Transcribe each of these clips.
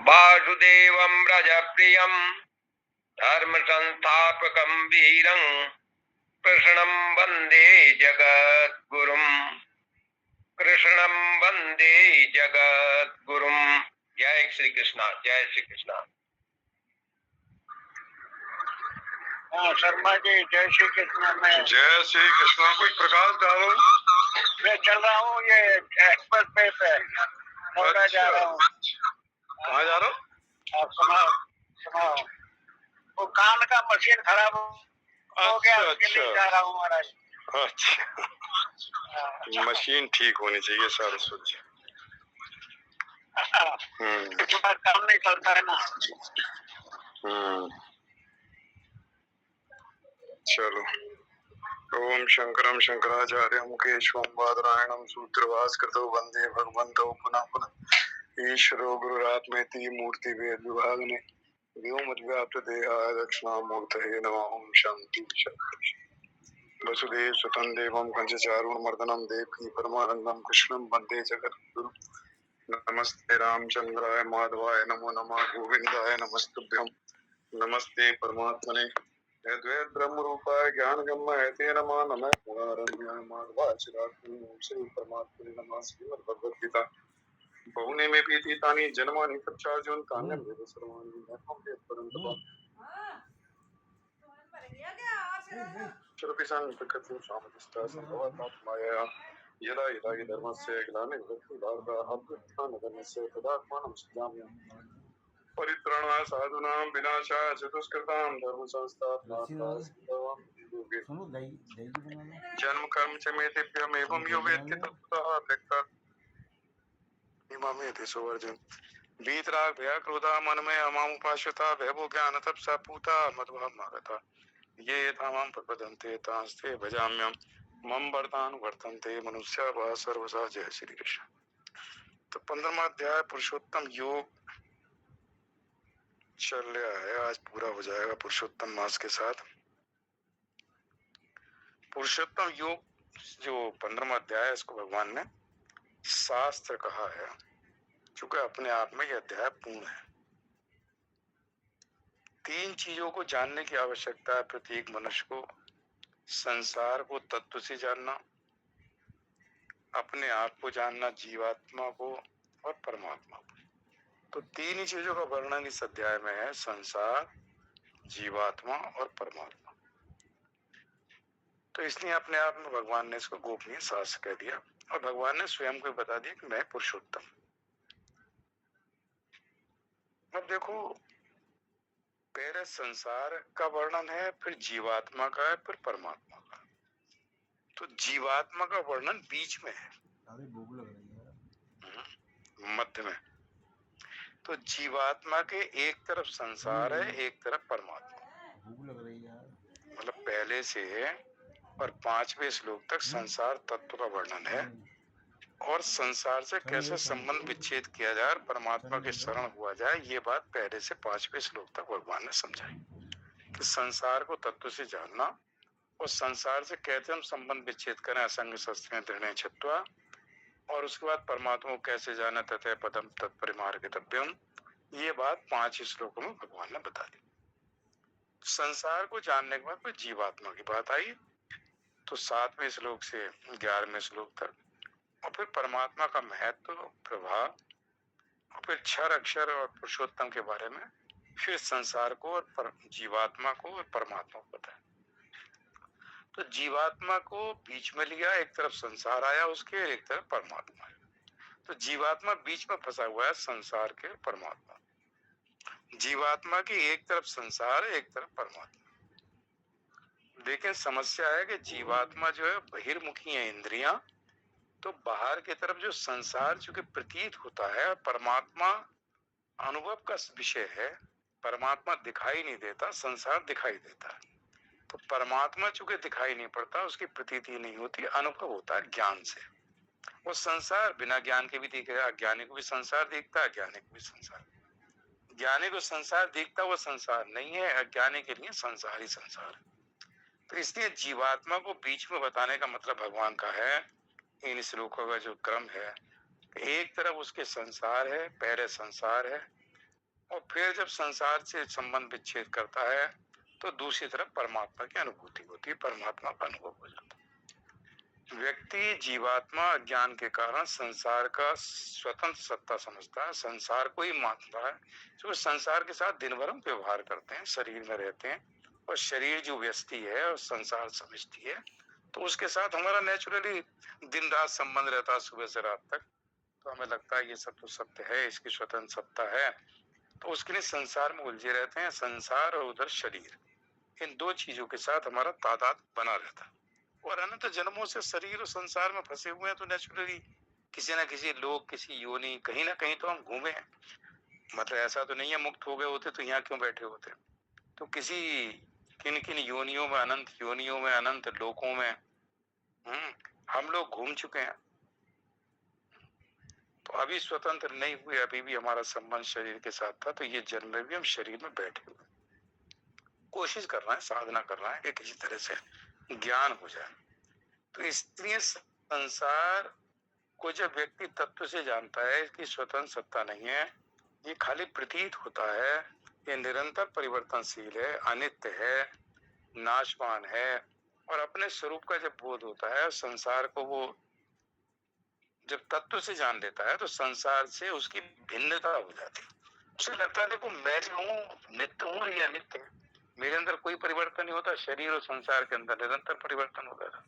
वासुदेवं व्रजप्रियं धर्मसंस्थापकं वीरं कृष्णं वन्दे जगद्गुरुं। कृष्णं वन्दे जगद्गुरुं। जय श्री कृष्णा, जय श्री कृष्णा। शर्मा जी, जय श्री कृष्णा। मैं जय श्री कृष्णा। कोई प्रकाश डालो। मैं चल रहा हूँ, ये एक्सप्रेस वे पे नोएडा जा रहा हूँ। कहाँ जा रहा हो? आप सुनाओ सुनाओ। वो कान का मशीन खराब हो गया, उसके लिए जा रहा हूँ महाराज। अच्छा, मशीन ठीक होनी चाहिए सारे सोच। काम नहीं चलता है ना। चलो। ओम शंकरम शंकराचार्यं केशवं बादरायणं सूत्रभास्कृतौ वंदे भगवन्तौ पुनः पुनः। ईश्वरो गुरुरात्मेति मूर्ति भेद विभागिने व्योमव्याप्त देहाय दक्षिणामूर्तये नमः। ओम शांति शांति। वसुदेव सुतं देवं कंचचारूणमर्दनं देवकी परमानन्दं कृष्णं वन्दे जगद्गुरुं। नमस्ते रामचंद्राय माधवाय नमो नमः। गोविंदाय नमस्तुभ्यं। नमस्ते परमात्मने द्वैत ब्रह्म रूपाय ज्ञान गम्य ते नमः। नमः नारायणाय माधवाय श्री परमात्मने नमः। श्रीमद् भगवद गीता बहुने में भी तीतानि जन्मानि तच्चार्जुन तान्यं वेद सर्वाणि नमः परंतु चरपिसां प्रकृतिं सामधिस्ता संभवतात्माया यदा यदा हि धर्मस्य ग्लानिर्भवति भारतः अभ्युत्थानधर्मस्य तदात्मानं सृजाम्यहम्। परित्राणाय साधूनां विनाशाय च दुष्कृतां धर्म संस्थापनार्थाय जन्म कर्म च मे दिव्यम् एवं यो वेत्ति तत्त्वतः व्यक्तात् इमामेति सुवर्जन। वीतराग भय क्रोधा मन में अमामुपाश्रिता भयभो ज्ञान तपसा पूता मध्वामागता ये तामां प्रपदन्ते तांस्ते भजाम्यहम्। मम वर्तान वर्तन्ते मनुष्या वा सर्वसा। जय श्री कृष्ण। तो 15वां अध्याय पुरुषोत्तम योग चल रहा है, आज पूरा हो जाएगा पुरुषोत्तम मास के साथ। पुरुषोत्तम योग जो 15वां अध्याय है, इसको भगवान ने शास्त्र कहा है, क्योंकि अपने आप में यह अध्याय पूर्ण है। 3 चीजों को जानने की आवश्यकता है प्रत्येक मनुष्य को। संसार को तत्व से जानना, अपने आप को जानना, जीवात्मा को और परमात्मा को। तो 3 ही चीजों का वर्णन इस अध्याय में है, संसार, जीवात्मा और परमात्मा। तो इसलिए अपने आप में भगवान ने इसको गोपनीय शास्त्र कह दिया और भगवान ने स्वयं को बता दिया कि मैं पुरुषोत्तम। अब देखो, पहले संसार का वर्णन है, फिर जीवात्मा का है, फिर परमात्मा का। तो जीवात्मा का वर्णन बीच में है, मध्य में। तो जीवात्मा के एक तरफ संसार है, एक तरफ परमात्मा। मतलब पहले से और 5वें श्लोक तक संसार तत्व का वर्णन है और संसार से कैसे संबंध विच्छेद किया जाए और परमात्मा के शरण हुआ जाए, ये बात पहले से 5वें श्लोक तक भगवान ने समझाई कि संसार को तत्व से जानना और संसार से कैसे हम संबंध विच्छेद करें असंग शस्त्रेण दृढ़ छित्त्वा, और उसके बाद परमात्मा को कैसे जाना तथा पदम तत्परिमार्गितव्यम। ये बात 5 श्लोकों में भगवान ने बता दी। संसार को जानने के बाद फिर जीवात्मा की बात आई, तो 7वें श्लोक से 11वें श्लोक तक, और फिर परमात्मा का महत्व, प्रभाव, और फिर क्षर अक्षर और पुरुषोत्तम के बारे में, फिर संसार को और जीवात्मा को और परमात्मा को बताया। तो जीवात्मा को बीच में लिया, एक तरफ संसार आया उसके, एक तरफ परमात्मा है। तो जीवात्मा बीच में फंसा हुआ है संसार के, परमात्मा। जीवात्मा की एक तरफ संसार है, एक तरफ परमात्मा। लेकिन समस्या है कि जीवात्मा जो है बहिर्मुखी है इंद्रियां, तो बाहर की तरफ जो संसार चूंकि प्रतीत होता है, परमात्मा अनुभव का विषय है। परमात्मा दिखाई नहीं देता, संसार दिखाई देता है। तो परमात्मा चूंकि दिखाई नहीं पड़ता, उसकी प्रतीति नहीं होती, अनुभव होता है ज्ञान से। वो संसार बिना ज्ञान के भी दिख रहा है, अज्ञानी को भी संसार दिखता है, ज्ञानी को भी संसार। ज्ञानी को संसार दिखता, वो संसार नहीं है, अज्ञानी के लिए संसार ही संसार है। तो इसलिए जीवात्मा को बीच में बताने का मतलब भगवान का है, इन श्लोकों का जो क्रम है, एक तरफ उसके संसार है, पहले संसार है, और फिर जब संसार से संबंध विच्छेद करता है तो दूसरी तरफ परमात्मा की अनुभूति होती है, परमात्मा का अनुभव हो जाता है। व्यक्ति जीवात्मा अज्ञान के कारण संसार का स्वतंत्र सत्ता समझता है, संसार को ही मानता है। तो संसार के साथ दिन भर हम व्यवहार करते हैं, शरीर में रहते हैं, और शरीर जो व्यस्ति है और संसार समझती है, तो उसके साथ हमारा नेचुरली दिन रात संबंध रहता है, सुबह से रात तक। तो हमें लगता है ये सब तो सत्य है, इसकी स्वतंत्र सत्ता है, तो उसके लिए संसार में उलझे रहते हैं। संसार और उधर शरीर, इन दो चीजों के साथ हमारा तादाद बना रहता है, और अनंत जन्मों से शरीर और संसार में फंसे हुए हैं। तो नेचुरली किसी ना किसी लोग, किसी योनि, कहीं ना कहीं तो हम घूमे हैं। मतलब ऐसा तो नहीं है मुक्त हो गए होते तो यहाँ क्यों बैठे होते। तो किसी किन किन योनियों में, अनंत योनियों में, अनंत लोकों में हम लोग घूम चुके हैं। तो अभी स्वतंत्र नहीं हुए, अभी भी हमारा संबंध शरीर के साथ था। तो ये जन्म में भी हम शरीर में बैठे हुए, कोशिश कर रहे हैं, साधना कर रहे हैं कि किसी तरह से ज्ञान हो जाए। तो इसलिए संसार को जब व्यक्ति तत्व से जानता है कि स्वतंत्र सत्ता नहीं है, ये खाली प्रतीत होता है, ये निरंतर परिवर्तनशील है, अनित्य है, नाशवान है, और अपने स्वरूप का जब बोध होता है, संसार को वो जब तत्व से जान लेता है, तो संसार से उसकी भिन्नता हो जाती है। उसे लगता है देखो मैं जो हूँ नित्य हूँ या अनित्य है, मेरे अंदर कोई परिवर्तन नहीं होता, शरीर और संसार के अंदर निरंतर परिवर्तन होता था।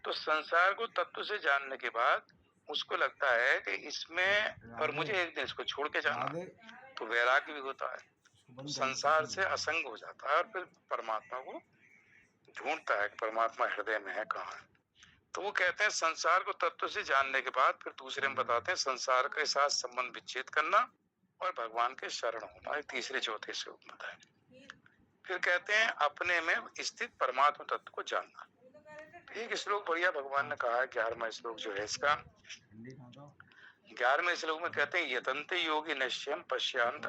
तो संसार को तत्व से जानने के बाद उसको लगता है कि इसमें, पर मुझे एक दिन इसको छोड़ के जाना, तो वैराग्य भी होता है, संसार से असंग हो जाता है, और फिर परमात्मा को ढूंढता है कि परमात्मा हृदय में है, कहाँ है। तो वो कहते हैं संसार को तत्व से जानने के बाद फिर दूसरे में बताते हैं संसार के साथ संबंध विच्छेद करना और भगवान के शरण होना, तीसरे चौथे श्लोक में बताया। फिर कहते हैं अपने में स्थित परमात्मा तत्व को जानना। एक श्लोक बढ़िया भगवान ने कहा है, 11वां श्लोक जो है इसका, 11वें श्लोक में कहते हैं यतन्ते योगी निश्चयम पश्यांत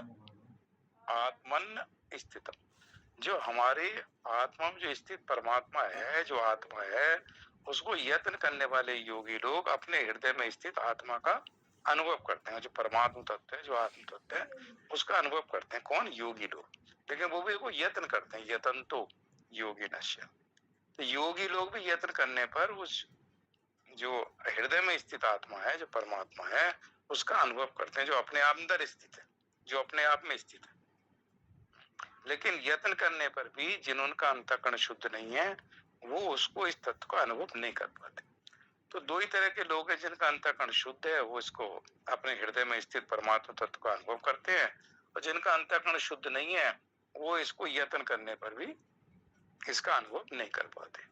आत्मन स्थितम। जो हमारे आत्मा में जो स्थित परमात्मा है, जो आत्मा है, उसको यत्न करने वाले योगी लोग अपने हृदय में स्थित आत्मा का अनुभव करते हैं। जो परमात्मा तत्व है, जो आत्म तत्व है, उसका अनुभव करते हैं। कौन? योगी लोग। लेकिन वो भी को यत्न करते हैं, यतन्तो योगी नश्य। तो योगी लोग भी यत्न करने पर उस जो हृदय में स्थित आत्मा है, जो परमात्मा है, उसका अनुभव करते हैं, जो अपने आप अंदर स्थित है, जो अपने आप में स्थित है। लेकिन यत्न करने पर भी जिनका अंतःकरण शुद्ध नहीं है, वो उसको इस तत्व का अनुभव नहीं कर पाते। तो दो ही तरह के लोग हैं, जिनका अंतःकरण शुद्ध है वो इसको अपने हृदय में स्थित परमात्मा तत्व का अनुभव करते हैं, और जिनका अंतःकरण शुद्ध नहीं है वो इसको यत्न करने पर भी इसका अनुभव नहीं कर पाते।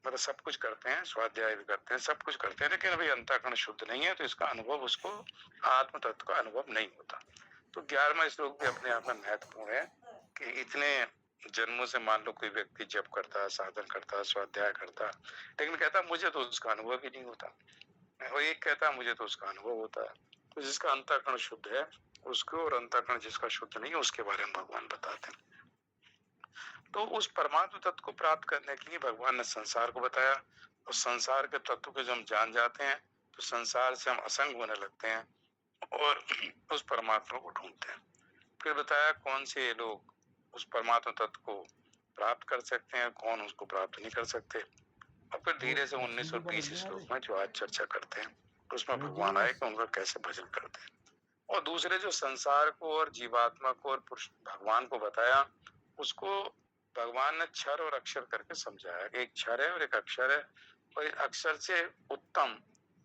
मतलब सब कुछ करते हैं, स्वाध्याय भी करते हैं, सब कुछ करते हैं, लेकिन अभी अंतःकरण शुद्ध नहीं है, तो इसका अनुभव, उसको आत्म तत्व का अनुभव नहीं होता। तो 11वां श्लोक भी अपने आप में महत्वपूर्ण है कि इतने जन्मों से मान लो कोई व्यक्ति जप करता है, साधन करता है, स्वाध्याय करता है, लेकिन कहता मुझे तो उसका अनुभव ही नहीं होता। वो एक कहता मुझे तो उसका अनुभव होता है। तो जिसका अंतःकरण शुद्ध है उसको, और अंतःकरण जिसका शुद्ध नहीं है उसके बारे में भगवान बताते हैं। तो उस परमात्मा तत्व को प्राप्त करने के लिए भगवान ने संसार को बताया, और संसार के तत्व को जब हम जान जाते हैं तो संसार से हम असंग होने लगते हैं और उस परमात्मा को ढूंढते हैं। फिर बताया कौन से लोग उस परमात्मा तत्व को प्राप्त कर सकते हैं, कौन उसको प्राप्त नहीं कर सकते। और फिर धीरे से 19 और 20 श्लोक में जो आज चर्चा करते हैं उसमें भगवान आए कि उनका कैसे भजन करते हैं। और दूसरे जो संसार को और जीवात्मा को और भगवान को बताया, उसको भगवान ने क्षर और अक्षर करके समझाया। एक क्षर है और एक अक्षर है, और इस अक्षर से उत्तम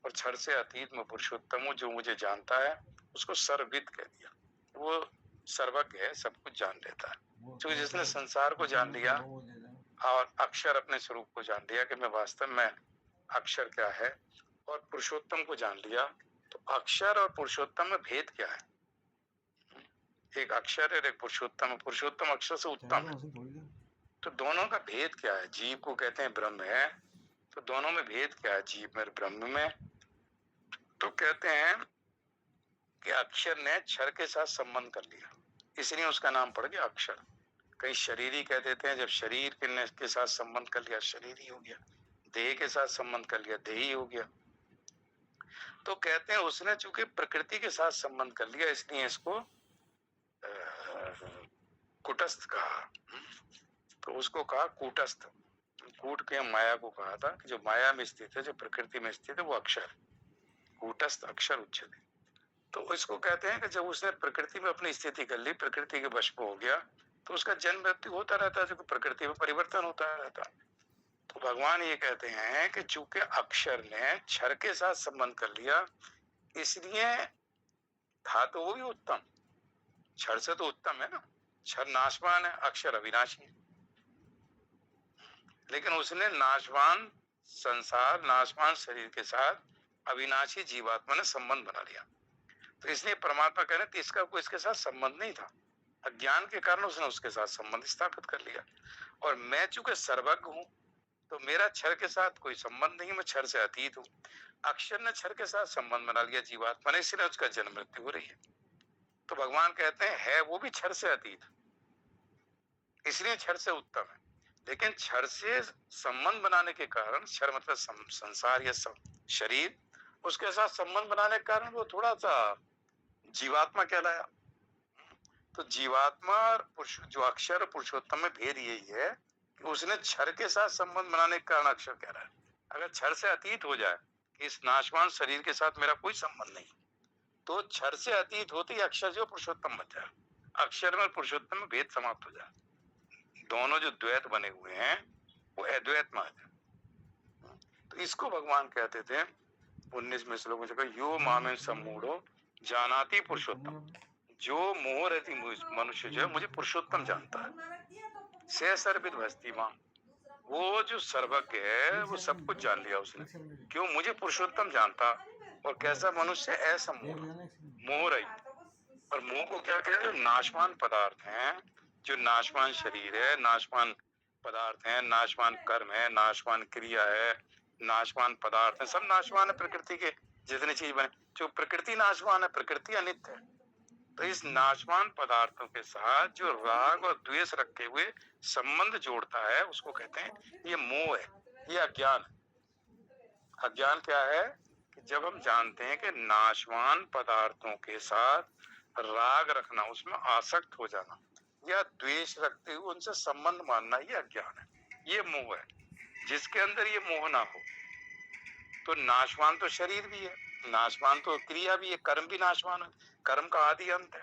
और क्षर से अतीत में पुरुषोत्तम जो मुझे जानता है उसको सर्वविद कह दिया। वो सर्वज्ञ है, सब कुछ जान लेता है। क्योंकि जिसने संसार को जान लिया और अक्षर अपने स्वरूप को जान लिया कि मैं वास्तव में अक्षर क्या है, और पुरुषोत्तम को जान लिया, तो अक्षर और पुरुषोत्तम में भेद क्या है? एक अक्षर है, एक पुरुषोत्तम। पुरुषोत्तम अक्षर से उत्तम है, तो दोनों का भेद क्या है? जीव को कहते हैं ब्रह्म है, तो दोनों में भेद क्या है? जीव में, ब्रह्म में। तो कहते हैं कि अक्षर ने क्षर के साथ संबंध कर लिया, इसलिए उसका नाम पड़ गया अक्षर। कहीं शरीरी कह देते हैं, जब शरीर के साथ संबंध कर लिया शरीरी हो गया, देह के साथ संबंध कर लिया देही हो गया। तो कहते हैं उसने चूंकि प्रकृति के साथ संबंध कर लिया, इसलिए इसको कुटस्थ कहा। तो उसको कहा कूटस्थ। कूट के माया को कहा था कि जो माया में स्थित है, जो प्रकृति में स्थित है, वो अक्षर। कूटस्थ अक्षर उच्चते। तो इसको कहते हैं कि जब उसने प्रकृति में अपनी स्थिति कर ली, प्रकृति के वश में हो गया, तो उसका जन्म मृत्यु होता रहता है, जो प्रकृति में परिवर्तन होता रहता है। तो भगवान ये कहते हैं कि चूंकि अक्षर ने क्षर के साथ संबंध कर लिया, इसलिए था तो वो भी उत्तम, क्षर से तो उत्तम है ना। क्षर नाशवान है, अक्षर अविनाशी है। लेकिन उसने नाशवान संसार, नाशवान शरीर के साथ अविनाशी जीवात्मा ने संबंध बना लिया। तो इसलिए परमात्मा कह रहे थे इसका कोई इसके साथ संबंध नहीं था, अज्ञान के कारण उसने उसके साथ संबंध स्थापित कर लिया। और मैं चूंकि सर्वज्ञ हूं, तो मेरा क्षर के साथ कोई संबंध नहीं, मैं क्षर से अतीत हूँ। अक्षर ने क्षर के साथ संबंध बना लिया जीवात्मा ने, इसलिए उसका जन्म मृत्यु हो रही है। तो भगवान कहते हैं है वो भी क्षर से अतीत, इसलिए क्षर से उत्तम है। लेकिन क्षर से संबंध बनाने के कारण, क्षर मतलब संसार या शरीर, उसके साथ संबंध बनाने के कारण वो थोड़ा सा जीवात्मा कहलाया। तो जीवात्मा और जो अक्षर और पुरुषोत्तम में भेद यही है कि उसने क्षर के साथ संबंध बनाने के कारण अक्षर कह रहा है। अगर क्षर से अतीत हो जाए कि इस नाशवान शरीर के साथ मेरा कोई संबंध नहीं, तो क्षर से अतीत होते ही अक्षर जो पुरुषोत्तम बन जाए, अक्षर में पुरुषोत्तम में भेद समाप्त हो जाए, दोनों जो द्वैत बने हुए हैं वो अद्वैत में आ जाए। तो इसको भगवान कहते थे 19वें श्लोक में जगह यो मामेन सम्मूढ़ो जानाति पुरुषोत्तम, जो मोह रहती मनुष्य जो है मुझे पुरुषोत्तम जानता है। से सर्विद भस्ती मां, वो जो सर्वज्ञ है वो सब कुछ जान लिया उसने, क्यों मुझे पुरुषोत्तम जानता। और कैसा मनुष्य, ऐसा मोह रहित। और मोह को क्या कहते हैं, नाशवान पदार्थ हैं, जो नाशवान शरीर है, नाशवान पदार्थ हैं, नाशवान कर्म है, नाशवान क्रिया है, नाशवान पदार्थ है, सब नाशवान है। प्रकृति के जितनी चीज बने, जो प्रकृति नाशवान है, प्रकृति अनित्य है। तो इस नाशवान पदार्थों के साथ जो राग और द्वेष रखे हुए संबंध जोड़ता है, उसको कहते हैं ये मोह है, ये अज्ञान है। अज्ञान क्या है कि जब हम जानते हैं कि नाशवान पदार्थों के साथ राग रखना, उसमें आसक्त हो जाना, या द्वेष रखते हुए उनसे संबंध मानना, ये अज्ञान है, ये मोह है। जिसके अंदर ये मोह ना हो, तो नाशवान तो शरीर भी है, नाशवान तो क्रिया भी है, कर्म भी नाशवान है, कर्म का आदि अंत है,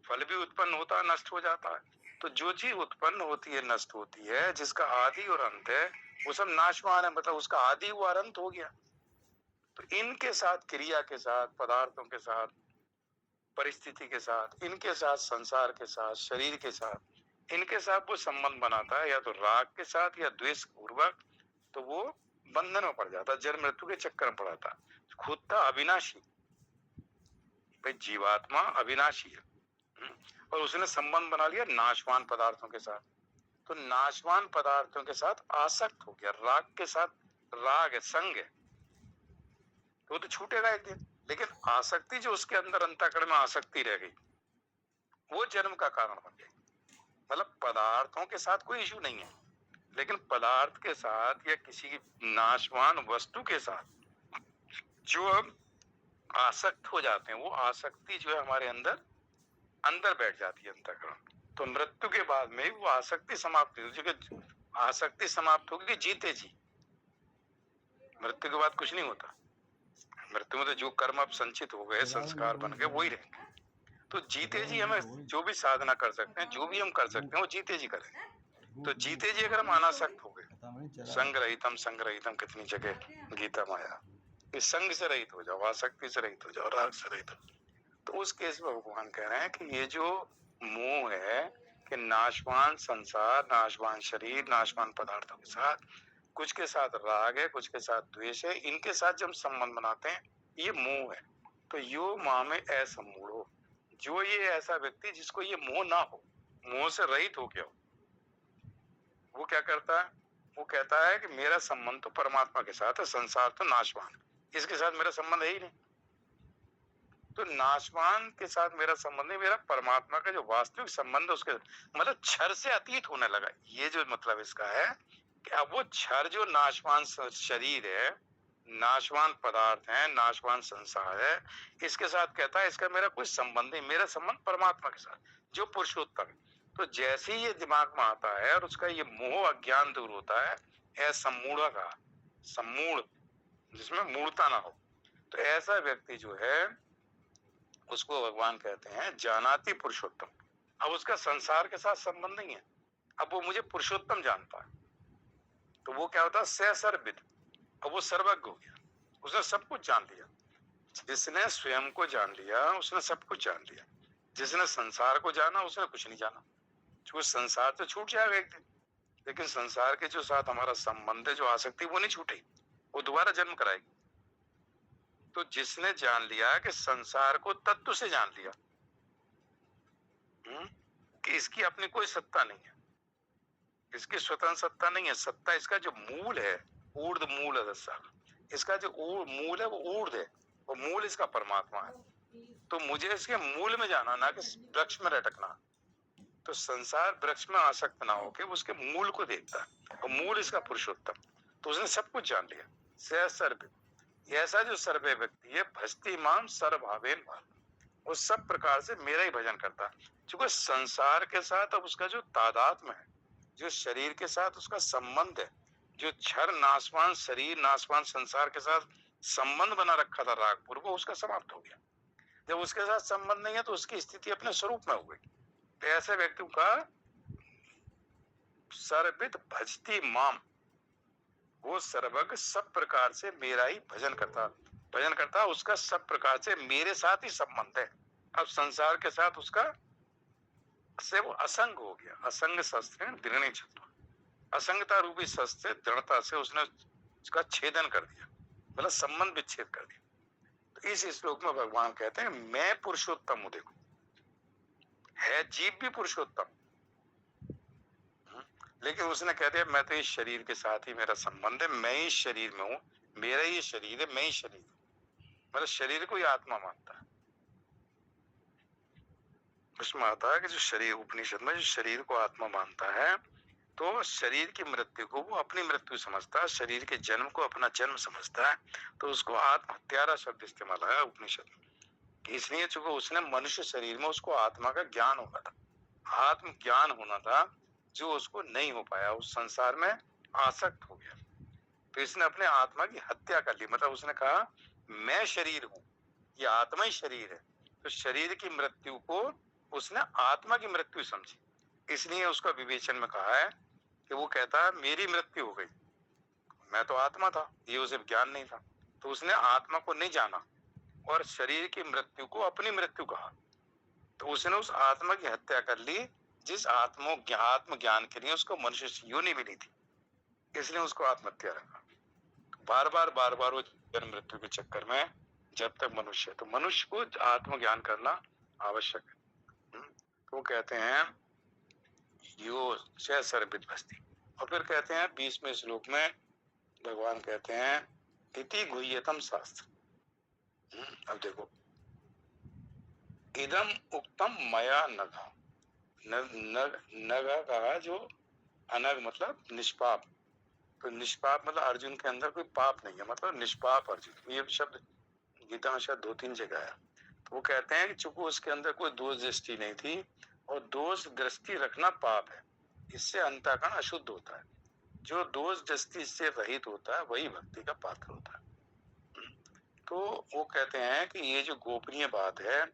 फल भी उत्पन्न होता है, नष्ट हो जाता है। तो जो चीज उत्पन्न होती है, नष्ट होती है, जिसका आदि और अंत है, वो सब नाशवान है, मतलब उसका आदि हुआ अंत हो गया। तो इनके साथ, क्रिया के साथ, पदार्थों के साथ, परिस्थिति के साथ, इनके साथ, संसार के साथ, शरीर के साथ, इनके साथ वो संबंध बनाता है, या तो राग के साथ या द्वेष पूर्वक, तो वो बंधन में पड़ जाता, जन्म मृत्यु के चक्कर में पड़ाता। खुद था अविनाशी, भाई जीवात्मा अविनाशी है, और उसने संबंध बना लिया नाशवान पदार्थों के साथ। तो नाशवान पदार्थों के साथ आसक्त हो गया, राग के साथ, राग है, संग है, तो वो तो छूटेगा एक दिन। लेकिन आसक्ति जो उसके अंदर अंतःकरण में आसक्ति रह गई, वो जन्म का कारण बन गई। मतलब पदार्थों के साथ कोई इश्यू नहीं है, लेकिन पदार्थ के साथ या किसी नाशवान वस्तु के साथ जो हम आसक्त हो जाते हैं, वो आसक्ति जो है हमारे अंदर अंदर बैठ जाती है अंतःकरण। तो मृत्यु के बाद में वो आसक्ति समाप्त होगी, आसक्ति समाप्त होगी जीते जी। मृत्यु के बाद कुछ नहीं होता, मृत्यु में तो जो कर्म अब संचित हो गए, संस्कार बन गए, वही रहेंगे। तो जीते जी हमें जो भी साधना कर सकते हैं, जो भी हम कर सकते हैं, वो जीते जी करें। तो जीते जी अगर हम अनासक्त हो गए, संग रहितम कितनी जगह गीता माया, इस संग से रहित हो जाओ, आसक्ति से रहित हो जाओ, राग से रहित हो। तो उस केस में भगवान कह रहे हैं कि ये जो मोह है कि नाशवान संसार, नाशवान शरीर, नाशवान पदार्थों के साथ, कुछ के साथ राग है, कुछ के साथ द्वेष है, इनके साथ जब संबंध बनाते हैं, ये मोह है। तो यो मां में असम्मूढ़ हो, जो ये ऐसा व्यक्ति जिसको ये मोह ना हो, मोह से रहित हो गया हो, वो क्या करता है, वो कहता है कि मेरा संबंध तो परमात्मा के साथ है, संसार तो नाशवान, इसके साथ मेरा संबंध है ही नहीं। तो नाशवान के साथ मेरा संबंध नहीं, मेरा परमात्मा का जो वास्तविक संबंध है उसके, मतलब क्षर से अतीत होने लगा। ये जो मतलब इसका है कि अब वो क्षर जो नाशवान शरीर है, नाशवान पदार्थ है, नाशवान संसार है, इसके साथ कहता है इसका मेरा कोई संबंध नहीं, मेरा संबंध परमात्मा के साथ जो पुरुषोत्तम है। तो जैसे ही ये दिमाग में आता है और उसका ये मोह अज्ञान दूर होता है, सम्मूढ़ का सम्मूढ़, जिसमें मूढ़ता ना हो, तो ऐसा व्यक्ति जो है उसको भगवान कहते हैं जानाति पुरुषोत्तम। अब उसका संसार के साथ संबंध नहीं है, अब वो मुझे पुरुषोत्तम जानता है, तो वो क्या होता है सर्वविद। अब वो सर्वज्ञ हो गया, उसने सब कुछ जान लिया। जिसने स्वयं को जान लिया उसने सब कुछ जान लिया, जिसने संसार को जाना उसने कुछ नहीं जाना। जो संसार तो छूट जाएगा एक दिन, लेकिन संसार के जो साथ हमारा संबंध है, जो आसक्ति, वो नहीं छूटेगी, वो दोबारा जन्म कराएगी। तो जिसने जान लिया कि संसार को तत्व से जान लिया कि इसकी अपनी कोई सत्ता नहीं है, इसकी स्वतंत्र सत्ता नहीं है, सत्ता इसका जो मूल है, ऊर्ध मूल है, इसका जो मूल है वो ऊर्ध है, और मूल इसका परमात्मा है। तो मुझे इसके मूल में जाना, ना कि वृक्ष में लटकना। तो संसार वृक्ष में आसक्त ना होके उसके मूल को देखता है, और मूल इसका पुरुषोत्तम। तो उसने सब कुछ जान लिया। सर्व, ऐसा जो सर्वे व्यक्ति है भजती माम सर्वभावेन भाव, वो सब प्रकार से मेरा ही भजन करता है। क्योंकि संसार के साथ अब उसका जो तादात्म्य है, जो शरीर के साथ उसका संबंध है, जो क्षर नाशवान शरीर नाशवान संसार के साथ संबंध बना रखा था रागपुर, वो उसका समाप्त हो गया। जब उसके साथ संबंध नहीं है तो उसकी स्थिति अपने स्वरूप में हो गई। तो ऐसे व्यक्ति का सर्वविद भजती माम, वो सर्वज्ञ सब प्रकार से मेरा ही भजन करता, उसका सब प्रकार से मेरे साथ ही संबंध है। अब संसार के साथ उसका से वो असंग हो गया। असंग शस्त्र दृढ़ छत्र, असंगता रूपी शस्त्र से दृढ़ता से उसने उसका छेदन कर दिया, मतलब संबंध विच्छेद कर दिया। तो इस श्लोक में भगवान कहते हैं मैं पुरुषोत्तम हूं। देखो, है जीव भी पुरुषोत्तम, लेकिन उसने कह दिया मैं तो इस शरीर के साथ ही मेरा संबंध है, मैं ही शरीर में हूँ, मेरा ही शरीर है, मैं ही शरीर हूँ। मतलब शरीर को ही आत्मा मानता है। उसमें आता है कि जो शरीर, उपनिषद में जो शरीर को आत्मा मानता है, तो शरीर की मृत्यु को वो अपनी मृत्यु समझता है, शरीर के जन्म को अपना जन्म समझता है। तो उसको आत्महत्यारा शब्द इस्तेमाल है उपनिषद में। इसलिए चूंकि उसने मनुष्य शरीर में उसको आत्मा का ज्ञान होगा था, आत्म ज्ञान होना था, जो उसको नहीं हो पाया, उस संसार में आसक्त हो गया। तो इसने अपने आत्मा की हत्या कर ली। मतलब उसने कहा मैं शरीर हूं, ये आत्मा ही शरीर है। तो शरीर की मृत्यु को उसने आत्मा की मृत्यु समझी। इसलिए उसका विवेचन में कहा है कि वो कहता है मेरी मृत्यु हो गई, मैं तो आत्मा था, ये उसे ज्ञान नहीं था। तो उसने आत्मा को नहीं जाना और शरीर की मृत्यु को अपनी मृत्यु कहा। तो उसने उस आत्मा की हत्या कर ली जिस आत्म ज्ञान के लिए उसको मनुष्य योनि मिली थी, इसलिए उसको आत्महत्या रखा। बार बार वो जन्म मृत्यु के चक्कर में जब तक मनुष्य है, तो मनुष्य को आत्मज्ञान करना आवश्यक है। तो वो कहते हैं यो से सर्वविद भजति। और फिर कहते हैं 20वें श्लोक में भगवान कहते हैं इति गुह्यतम शास्त्र। अब देखो, इदम उक्तम मया नघ, नघ का जो अनग मतलब निष्पाप, तो निष्पाप मतलब अर्जुन के अंदर कोई पाप नहीं है, मतलब निष्पाप अर्जुन। ये शब्द गीता में शायद 2-3 जगह है। तो वो कहते हैं कि चूंकि उसके अंदर कोई दोष दृष्टि नहीं थी, और दोष दृष्टि रखना पाप है, इससे अंतःकरण अशुद्ध होता है। जो दोष दृष्टि से रहित होता है वही भक्ति का पात्र होता है। तो वो कहते हैं कि ये जो गोपनीय बात है,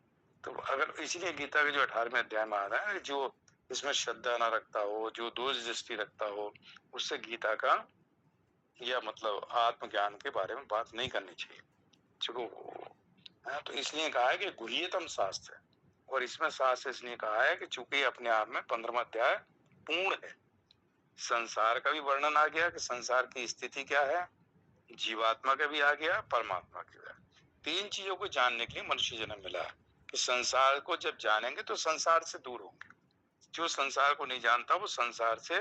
तो अगर इसलिए गीता के जो 18वें अध्याय में आ रहा है, जो इसमें श्रद्धा ना रखता हो, जो दोष दृष्टि रखता हो, उससे गीता का या मतलब आत्मज्ञान के बारे में बात नहीं करनी चाहिए। तो इसलिए कहा है कि गुह्यतम शास्त्र है, और इसमें शास्त्र इसलिए कहा है कि चूंकि अपने आप में 15वां अध्याय पूर्ण है। संसार का भी वर्णन आ गया कि संसार की स्थिति क्या है, जीवात्मा का भी आ गया, परमात्मा का भी। 3 चीजों को जानने के लिए मनुष्य जन्म मिला है कि संसार को जब जानेंगे तो संसार से दूर होंगे। जो संसार को नहीं जानता वो संसार से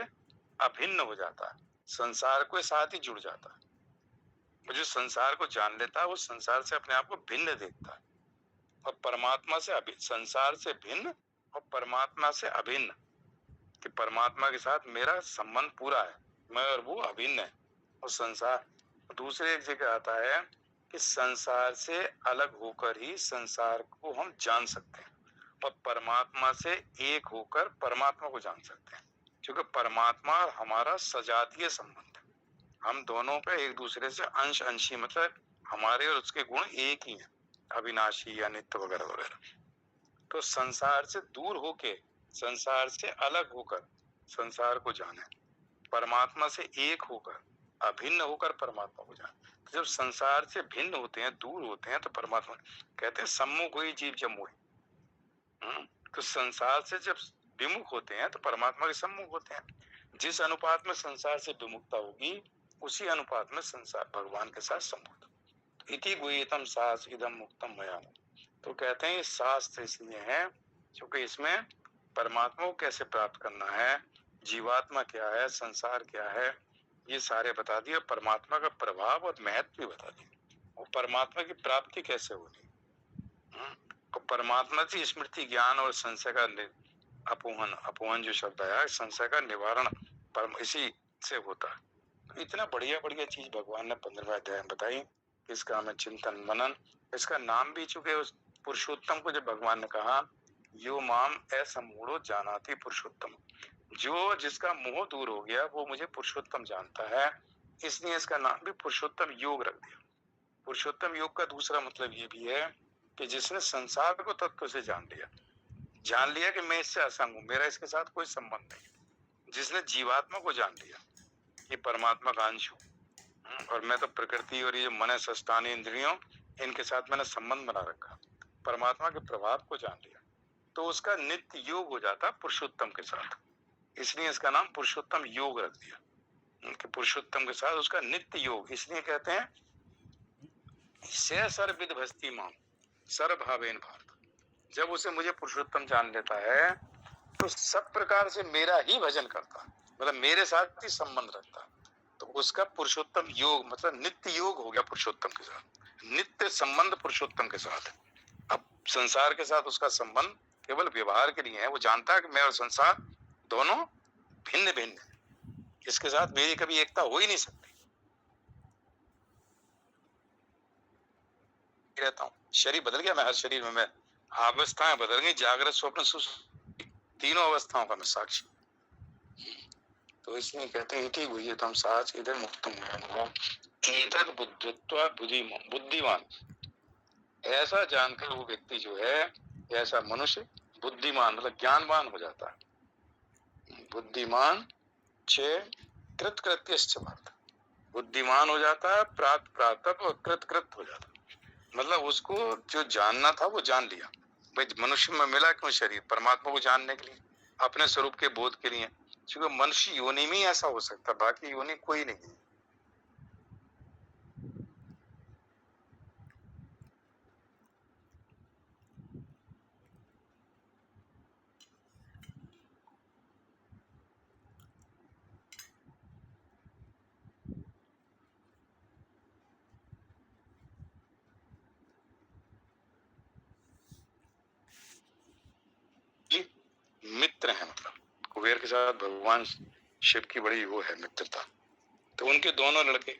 अभिन्न हो जाता है, संसार के साथ ही जुड़ जाता है। जो संसार को जान लेता है वो संसार से अपने आप को भिन्न देखता है, और परमात्मा से संसार से भिन्न और परमात्मा से अभिन्न, कि परमात्मा के साथ मेरा संबंध पूरा है, मैं और वो अभिन्न है। और संसार दूसरे एक जगह आता है कि संसार से अलग होकर ही संसार को हम जान सकते हैं और परमात्मा से एक होकर परमात्मा को जान सकते हैं, क्योंकि परमात्मा और हमारा सजातीय संबंध है। हम दोनों का एक दूसरे से अंश अंशी, मतलब हमारे और उसके गुण एक ही हैं, अविनाशी या नित्य वगैरह वगैरह। तो संसार से दूर होके, संसार से अलग होकर संसार को जाने, परमात्मा से एक होकर, अभिन्न होकर परमात्मा को जाने। तो जब संसार से भिन्न होते हैं, दूर होते हैं, तो परमात्मा कहते हैं सम्मुख हुई जीव जम्मु। तो संसार से जब विमुख होते हैं तो परमात्मा के सम्मुख होते हैं। जिस अनुपात में संसार से विमुखता होगी उसी अनुपात में संसार भगवान के साथ सम्मुख। इति गुह्यतम सास इदम मुक्तम मया। तो कहते हैं ये शास्त्र इसलिए है क्योंकि इसमें परमात्मा को कैसे प्राप्त करना है, जीवात्मा क्या है, संसार क्या है, ये सारे बता दिए। परमात्मा का प्रभाव और महत्व भी बता दिए, और परमात्मा की प्राप्ति कैसे होगी। तो परमात्मा से स्मृति, ज्ञान और संशय का अपोहन, अपोहन जो शब्द आया, संशय का निवारण इसी से होता है। तो इतना बढ़िया बढ़िया चीज भगवान ने 15वें अध्याय में बताई। इसका हमें चिंतन मनन, इसका नाम भी चुके उस पुरुषोत्तम को जब भगवान ने कहा यो माम ऐसा मूढ़ो जानाति पुरुषोत्तम, जो जिसका मोह दूर हो गया वो मुझे पुरुषोत्तम जानता है, इसलिए इसका नाम भी पुरुषोत्तम योग रख दिया। पुरुषोत्तम योग का दूसरा मतलब ये भी है कि जिसने संसार को तत्व से जान लिया कि मैं इससे असंग हूं, मेरा इसके साथ कोई संबंध नहीं। जिसने जीवात्मा को जान लिया कि परमात्मा का अंश हूं और मैं तो प्रकृति और ये मन सष्टानी इंद्रियों इनके साथ मैंने संबंध बना रखा, परमात्मा के प्रभाव को जान लिया, तो उसका नित्य योग हो जाता पुरुषोत्तम के साथ। इसलिए इसका नाम पुरुषोत्तम योग रख दिया कि पुरुषोत्तम के साथ उसका नित्य योग। इसलिए कहते हैं से सर्वविद भस्ती माम सर्वभावेन भारत। जब उसे मुझे पुरुषोत्तम जान लेता है तो सब प्रकार से मेरा ही भजन करता, मतलब मेरे साथ ही संबंध रखता, तो उसका पुरुषोत्तम योग मतलब नित्य योग हो गया पुरुषोत्तम के साथ, नित्य संबंध पुरुषोत्तम के साथ। अब संसार के साथ उसका संबंध केवल व्यवहार के लिए है, वो जानता है कि मैं और संसार दोनों भिन्न भिन्न है, इसके साथ मेरी कभी एकता हो ही नहीं सकती। रहता हूँ, शरीर बदल गया, मैं हर शरीर में मैं अवस्थाएं बदल गई, जागृत स्वप्न सुषुप्ति तीनों अवस्थाओं का मैं साक्षी। तो इसमें कहते हैं कि वही तुम साच इधर मुक्तम बुद्धिमान, ऐसा जानकर वो व्यक्ति जो है, ऐसा मनुष्य बुद्धिमान मतलब ज्ञानवान हो जाता है। बुद्धिमान चे कृतकृत्यश्च भारत, बुद्धिमान हो जाता है, प्राप्त और कृतकृत हो जाता है। मतलब उसको जो जानना था वो जान लिया। भाई मनुष्य में मिला क्यों शरीर? परमात्मा को जानने के लिए, अपने स्वरूप के बोध के लिए, क्योंकि मनुष्य योनि में ही ऐसा हो सकता, बाकी योनि कोई नहीं। मित्र है, मतलब कुबेर के साथ भगवान शिव की बड़ी वो है मित्रता। तो उनके दोनों लड़के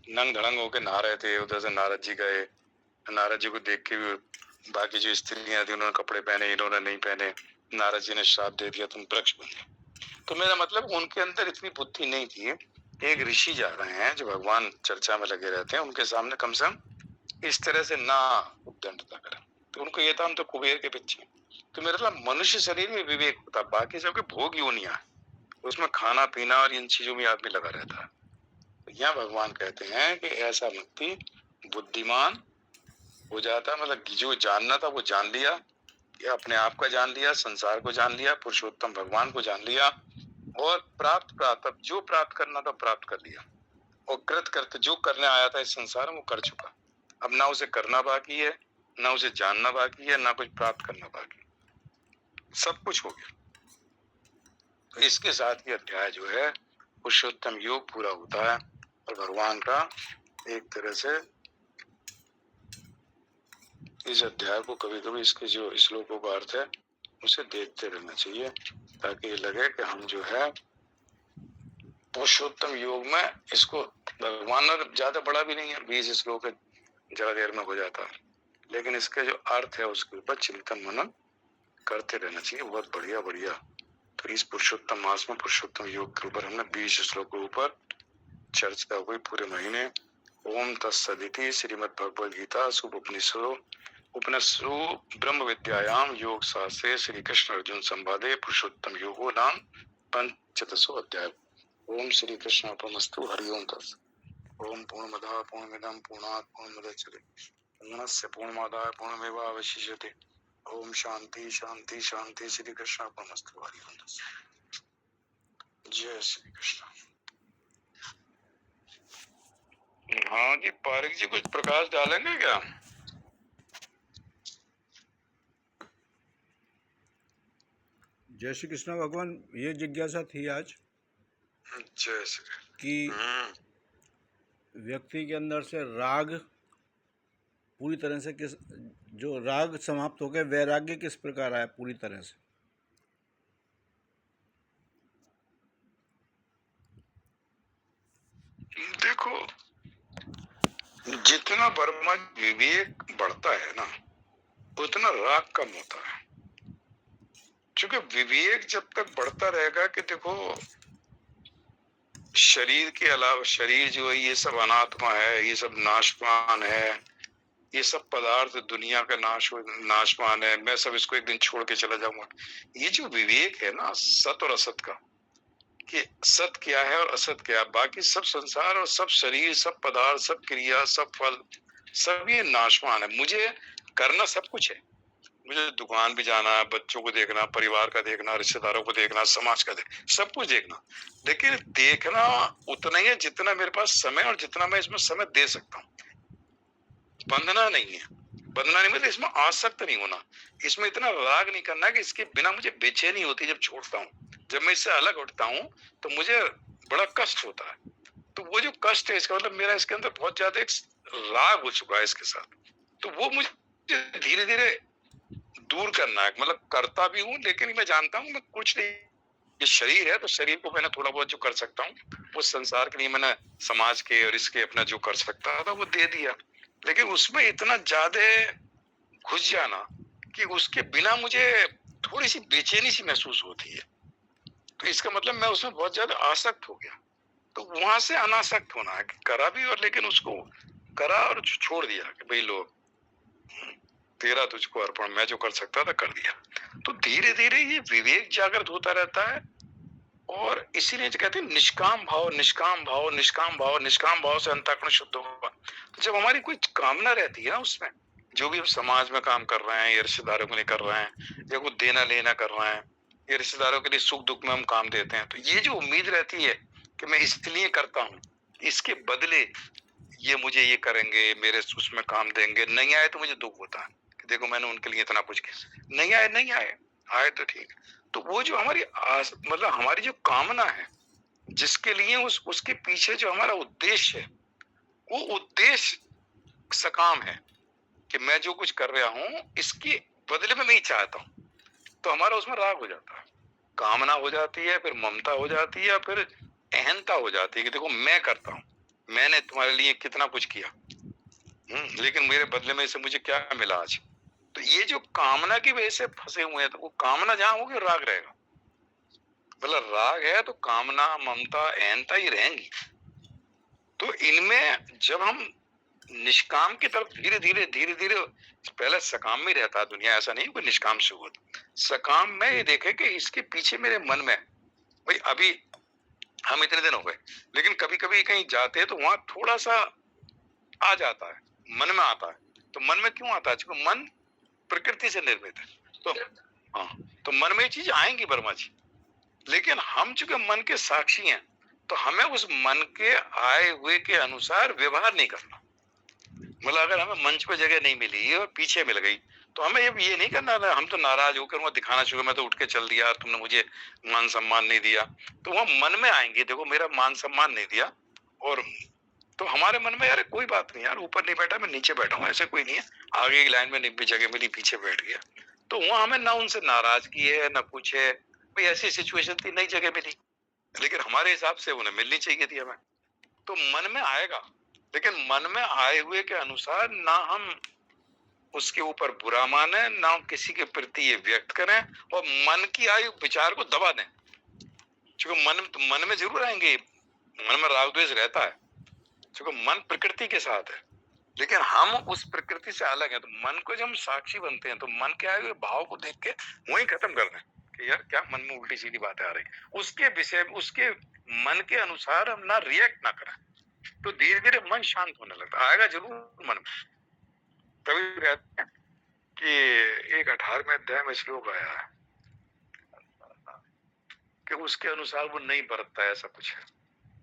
नंग धड़ंग होके नहा रहे थे, उधर से नारद जी गए, नारद जी को देख के बाकी जो स्त्रियां थी उन्होंने कपड़े पहने, इन्होंने नहीं पहने, नारद जी ने श्राप दे दिया तुम वृक्ष बने। तो मेरा मतलब उनके अंदर इतनी बुद्धि नहीं थी। एक ऋषि जा रहे हैं जो भगवान चर्चा में लगे रहते हैं, उनके सामने कम से कम इस तरह से ना उद्दंडता करें, तो उनको ये था हम तो कुबेर के पीछे। तो मेरा मतलब मनुष्य शरीर में विवेक होता, बाकी सबके भोग योनियां, उसमें खाना पीना और इन चीजों में आदमी लगा रहता है। तो यहाँ भगवान कहते हैं कि ऐसा व्यक्ति बुद्धिमान हो जाता, मतलब जो जानना था वो जान लिया, अपने आप का जान लिया, संसार को जान लिया, पुरुषोत्तम भगवान को जान लिया, और प्राप्त जो प्राप्त करना था प्राप्त कर लिया, और कृत जो करने आया था इस संसार में वो कर चुका। अब ना उसे करना बाकी है, ना उसे जानना बाकी है, ना कुछ प्राप्त करना बाकी, सब कुछ हो गया। तो इसके साथ ये अध्याय जो है पुरुषोत्तम योग पूरा होता है, और भगवान का एक तरह से इस अध्याय को कभी कभी इसके जो श्लोकों का अर्थ है उसे देखते रहना चाहिए, ताकि ये लगे कि हम जो है पुरुषोत्तम योग में इसको भगवान ज्यादा बड़ा भी नहीं है, 20 श्लोक है, जरा देर में हो जाता है, लेकिन इसका जो अर्थ है उसके ऊपर चिंतन मनन करते रहना चाहिए। बहुत बढ़िया बढ़िया। तो इस पुरुषोत्तम मास में पुरुषोत्तम योग के ऊपर हमने 20 श्लोकों के ऊपर चर्चा हुई पूरे महीने। ओम तत्सदिति श्रीमद् भगवद गीता उपनिषदो ब्रह्म विद्यायाम योग शास्त्रे श्री कृष्ण अर्जुन संवादे पुरुषोत्तम योगो नाम पंचदशो अध्याय। ओम श्री कृष्ण अर्पणमस्तु। हरि ओम तत्सत्। ओम पूर्णमदः पूर्णमिदं पूर्णात् पूर्णमुदच्यते पूर्णस्य पूर्णमादाय पूर्णमेवावशिष्यते। ओम शांति शांति शांति। श्री कृष्ण अर्पणमस्तु। हरि ओम तत्सत्। जय श्री कृष्ण। हाँ जी, पारिक जी कुछ प्रकाश डालेंगे क्या? जय श्री कृष्ण भगवान। ये जिज्ञासा थी आज जय श्री कि व्यक्ति के अंदर से राग पूरी तरह से किस, जो राग समाप्त हो गए, वैराग्य किस प्रकार आया पूरी तरह से? देखो, जितना वर्मा विवेक बढ़ता है ना, उतना राग कम होता है। क्योंकि विवेक जब तक बढ़ता रहेगा कि देखो शरीर के अलावा, शरीर जो है ये सब अनात्मा है, ये सब नाशवान है, ये सब पदार्थ दुनिया का नाशवान है, मैं सब इसको एक दिन छोड़ के चला जाऊंगा। ये जो विवेक है ना सत और असत का, कि सत क्या है और असत क्या है, बाकी सब संसार और सब शरीर, सब पदार्थ, सब क्रिया, सब फल, सब ये नाशवान है। मुझे करना सब कुछ है, मुझे दुकान भी जाना है, बच्चों को देखना, परिवार का देखना, रिश्तेदारों को देखना, समाज का देखना, सब कुछ देखना, लेकिन देखना उतना ही है जितना मेरे पास समय और जितना मैं इसमें समय दे सकता हूँ। बंधना नहीं है, बंधना नहीं मतलब इसमें आसक्त नहीं होना, इसमें इतना राग नहीं करना कि इसके बिना मुझे बेचैनी होती जब छोड़ता हूँ। जब मैं इससे अलग उठता हूँ तो मुझे बड़ा कष्ट होता है। तो वो जो कष्ट है, इसका मतलब मेरा इसके अंदर बहुत ज्यादा एक राग हो चुका है इसके साथ, तो वो मुझे धीरे धीरे दूर करना है। मतलब करता भी हूँ, लेकिन मैं जानता हूँ मैं कुछ नहीं, ये शरीर है तो शरीर को मैंने थोड़ा बहुत जो कर सकता हूँ उस संसार के लिए मैंने समाज के और इसके अपना जो कर सकता था वो दे दिया, लेकिन उसमें इतना ज्यादा घुस जाना कि उसके बिना मुझे थोड़ी सी बेचैनी सी महसूस होती है। तो इसका मतलब मैं उसमें बहुत ज्यादा आसक्त हो गया। तो वहां से अनासक्त होना है कि करा भी और लेकिन उसको करा और छोड़ दिया कि भाई लो तेरा तुझको अर्पण, मैं जो कर सकता था कर दिया। तो धीरे धीरे ये विवेक जागृत होता रहता है, और इसीलिए जो कहते हैं निष्काम भाव, निष्काम भाव, निष्काम भाव, निष्काम भाव से अंतःकरण शुद्ध होगा। जब हमारी कोई कामना रहती है ना उसमें, जो भी हम समाज में काम कर रहे हैं या रिश्तेदारों के लिए कर रहे हैं या कुछ देना लेना कर रहे हैं या रिश्तेदारों के लिए सुख दुख में हम काम देते हैं, तो ये जो उम्मीद रहती है कि मैं इसलिए करता हूँ, इसके बदले ये मुझे ये करेंगे, मेरे उसमें काम देंगे, नहीं आए तो मुझे दुख होता है कि देखो मैंने उनके लिए इतना कुछ किया, नहीं आए नहीं आए, आए तो ठीक। तो वो जो हमारी मतलब हमारी जो कामना है, जिसके लिए उसके पीछे जो हमारा उद्देश्य है, वो उद्देश्य सकाम है कि मैं जो कुछ कर रहा हूँ इसके बदले में मैं ही चाहता हूँ, तो हमारा उसमें राग हो जाता है, कामना हो जाती है, फिर ममता हो जाती है, फिर अहंता हो जाती है कि देखो मैं करता हूँ, मैंने तुम्हारे लिए कितना कुछ किया, लेकिन मेरे बदले में इसे मुझे क्या मिला आज। तो ये जो कामना की वजह से फंसे हुए हैं, तो वो कामना जहां होगी राग रहेगा। मतलब राग है तो कामना, ममता, अहंता ही रहेंगी। तो इनमें जब हम निष्काम की तरफ धीरे धीरे धीरे धीरे, पहले सकाम में रहता है दुनिया, ऐसा नहीं कोई निष्काम से हुआ, सकाम में ये देखे कि इसके पीछे मेरे मन में, भाई अभी हम इतने दिन हो गए, लेकिन कभी कभी कहीं जाते हैं तो वहां थोड़ा सा आ जाता है, मन में आता है। तो मन में क्यों आता है? क्योंकि मन प्रकृति से निर्मित है, तो हाँ, तो मन में ये चीज आएंगी वर्मा जी, लेकिन हम चूंकि मन के साक्षी हैं, तो हमें उस मन के आए हुए के अनुसार व्यवहार नहीं करना। मतलब अगर हमें मंच पे जगह नहीं मिली और पीछे मिल गई, तो हमें ये नहीं करना था हम तो नाराज होकर वहां दिखाना शुरू, मैं तो उठ के चल दिया, तुमने मुझे मान सम्मान नहीं दिया। तो वहां मन में आएंगे, देखो मेरा मान सम्मान नहीं दिया, और तो हमारे मन में यार कोई बात नहीं, यार ऊपर नहीं बैठा, मैं नीचे बैठा हूँ, ऐसे कोई नहीं है, आगे की लाइन में नहीं जगह मिली, पीछे बैठ गया। तो वहां हमें ना उनसे नाराजगी है ना कुछ है, भाई ऐसी सिचुएशन थी, नई जगह मिली, लेकिन हमारे हिसाब से उन्हें मिलनी चाहिए थी हमें। तो मन में आएगा, लेकिन मन में आए हुए के अनुसार ना हम उसके ऊपर बुरा माने, ना किसी के प्रति ये व्यक्त करें, और मन की आयु विचार को दबा दें। क्योंकि मन में जरूर आएंगे, मन में राग द्वेष रहता है, क्योंकि मन प्रकृति के साथ है, लेकिन हम उस प्रकृति से अलग हैं। तो मन को जब हम साक्षी बनते हैं तो मन के आए हुए भाव को देख के वहीं खत्म कर दें कि यार क्या मन में उल्टी सीधी बातें आ रही, उसके विषय उसके मन के अनुसार हम ना रिएक्ट ना करें, तो धीरे धीरे मन शांत होने लगता है। आएगा जरूर मन में। तभी कहते हैं कि एक 18वें अध्याय में श्लोक आया है कि उसके अनुसार वो नहीं बरतता, ऐसा कुछ है।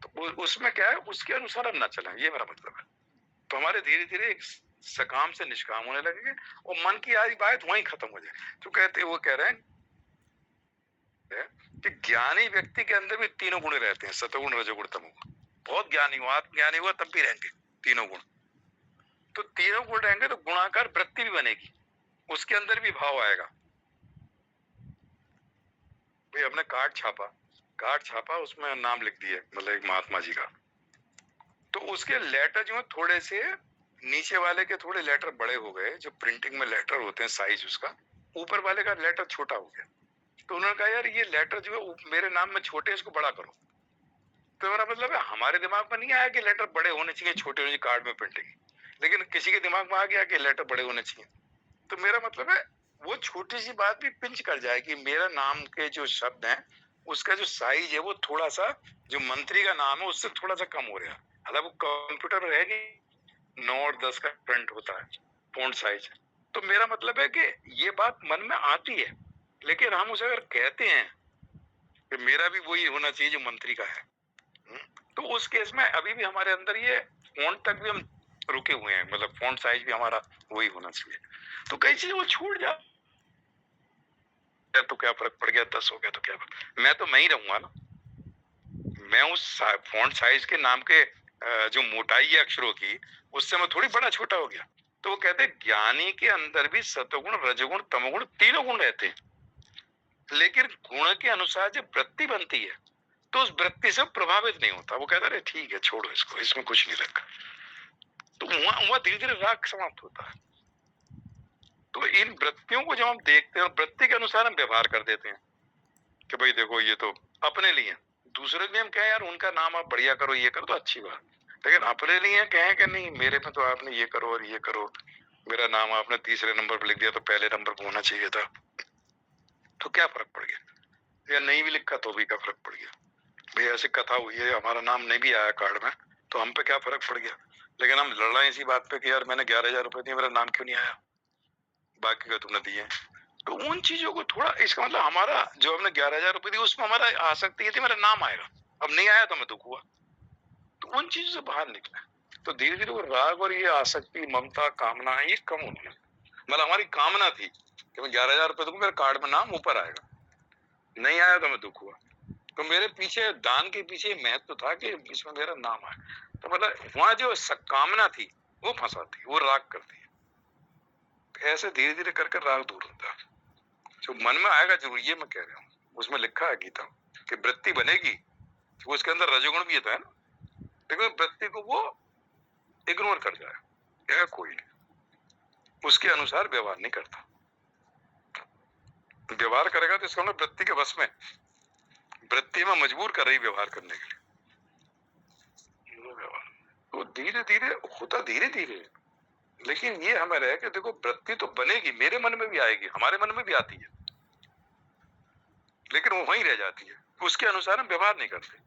तो उसमें क्या है, उसके अनुसार हम ना चलें, ये मेरा मतलब है। तो हमारे धीरे धीरे एक सकाम से निष्काम होने लगेंगे और मन की आज बात वहीं खत्म हो जाए। तो कहते वो कह रहे हैं कि ज्ञानी व्यक्ति के अंदर भी तीनों गुण रहते हैं, सतोगुण रजोगुण तमोगुण। बहुत ज्ञानी हुआ, आत्मज्ञानी हुआ तब भी रहेंगे तीनों गुण। तो तीनों गुण रहेंगे तो गुणाकार वृत्ति भी बनेगी, उसके अंदर भी भाव आएगा। भाई हमने कार्ड छापा, उसमें नाम लिख दिए, मतलब एक महात्मा जी का, तो उसके लेटर जो है थोड़े से नीचे वाले के थोड़े लेटर बड़े हो गए, जो प्रिंटिंग में लेटर होते हैं साइज उसका, ऊपर वाले का लेटर छोटा हो गया। तो उन्होंने कहा यार ये लेटर जो है मेरे नाम में छोटे, इसको बड़ा करो। तो मेरा मतलब है हमारे दिमाग में नहीं आया कि लेटर बड़े होने चाहिए, छोटे होने चाहिए कार्ड में प्रिंटिंग, लेकिन किसी के दिमाग में आ गया कि लेटर बड़े होने चाहिए। तो मेरा मतलब है वो छोटी सी बात भी पिंच कर जाए कि मेरा नाम के जो शब्द हैं उसका जो साइज है वो थोड़ा सा, जो मंत्री का नाम है उससे थोड़ा सा कम हो रहा है। हालांकि वो कंप्यूटर में रहेगी 9 और 10 का प्रिंट होता है फॉन्ट साइज। तो मेरा मतलब है कि ये बात मन में आती है, लेकिन हम उसे अगर कहते हैं कि मेरा भी वही होना चाहिए जो मंत्री का है, तो उस केस में अभी भी हमारे अंदर ये फॉन्ट तक भी हम रुके हुए हैं, मतलब फॉन्ट साइज भी हमारा वही होना चाहिए। तो कई चीजें वो छूट जा तो क्या फर्क पड़ गया, 10 हो गया तो क्या फर्क, मैं तो मैं ही रहूंगा ना। मैं उस फॉन्ट साइज के नाम के जो मोटाई है अक्षरों की, उससे मैं थोड़ी बड़ा छोटा हो गया। तो वो कहते हैं ज्ञानी के अंदर भी सतोगुण रजोगुण तमोगुण तीनों गुण रहते हैं, लेकिन गुण के अनुसार जब वृत्ति बनती है तो उस वृत्ति से प्रभावित नहीं होता। वो कहता है ठीक है छोड़ो इसको, इसमें कुछ नहीं रखा। तो वहां धीरे धीरे राग समाप्त होता है। तो इन वृत्तियों को जब हम देखते हैं और वृत्ति के अनुसार हम व्यवहार कर देते हैं कि भाई देखो ये तो अपने लिए, दूसरे लिए हम कहें यार उनका नाम आप बढ़िया करो, ये करो, तो अच्छी बात, लेकिन अपने लिए कहें कि नहीं मेरे में तो आपने ये करो और ये करो, मेरा नाम आपने तीसरे नंबर पर लिख दिया तो पहले नंबर पर होना चाहिए था, तो क्या फर्क पड़ गया? या नहीं भी लिखा तो भी क्या फर्क पड़ गया? भाई ऐसी कथा हुई है, हमारा नाम नहीं भी आया कार्ड में, तो हम पे क्या फर्क पड़ गया? लेकिन हम लड़ रहे हैं इसी बात पे कि यार मैंने 11,000 रुपए दिए, मेरा नाम क्यों नहीं आया, बाकी का तुमने दिए। तो उन चीजों को थोड़ा, इसका मतलब हमारा जो हमने 11,000 रुपए दिए उसमें हमारा आसक्ति ये थी मेरा नाम आएगा, अब नहीं आया तो मैं दुख हुआ। तो उन चीजों से बाहर निकले तो धीरे धीरे वो राग और ये आसक्ति, ममता, कामना ये कम होने लगी। मतलब हमारी कामना थी कि मैं 11,000 रुपए दूंगा, मेरे कार्ड में नाम ऊपर आएगा, नहीं आया तो मैं दुख हुआ। तो मेरे पीछे दान के पीछे महत्व था कि इसमें मेरा नाम आए। तो मतलब वहां जो कामना थी वो फंसाती, वो राग करती है। तो ऐसे धीरे धीरे करके राग दूर होता है। जो मन में आएगा जरूर, ये मैं कह रहा हूँ, उसमें लिखा है गीता कि वृत्ति बनेगी, वो उसके अंदर रजोगुण भी है ना, लेकिन वृत्ति को वो इग्नोर कर जाए, यह कोई नहीं, उसके अनुसार व्यवहार नहीं करता। व्यवहार करेगा तो इसका मतलब वृत्ति के वश में, वृत्ति में मजबूर कर रही व्यवहार करने के लिए। तो धीरे धीरे होता, धीरे धीरे, लेकिन ये हमें रहे कि देखो वृत्ति तो बनेगी, मेरे मन में भी आएगी, हमारे मन में भी आती है, लेकिन वो वहीं रह जाती है, उसके अनुसार हम व्यवहार नहीं करते।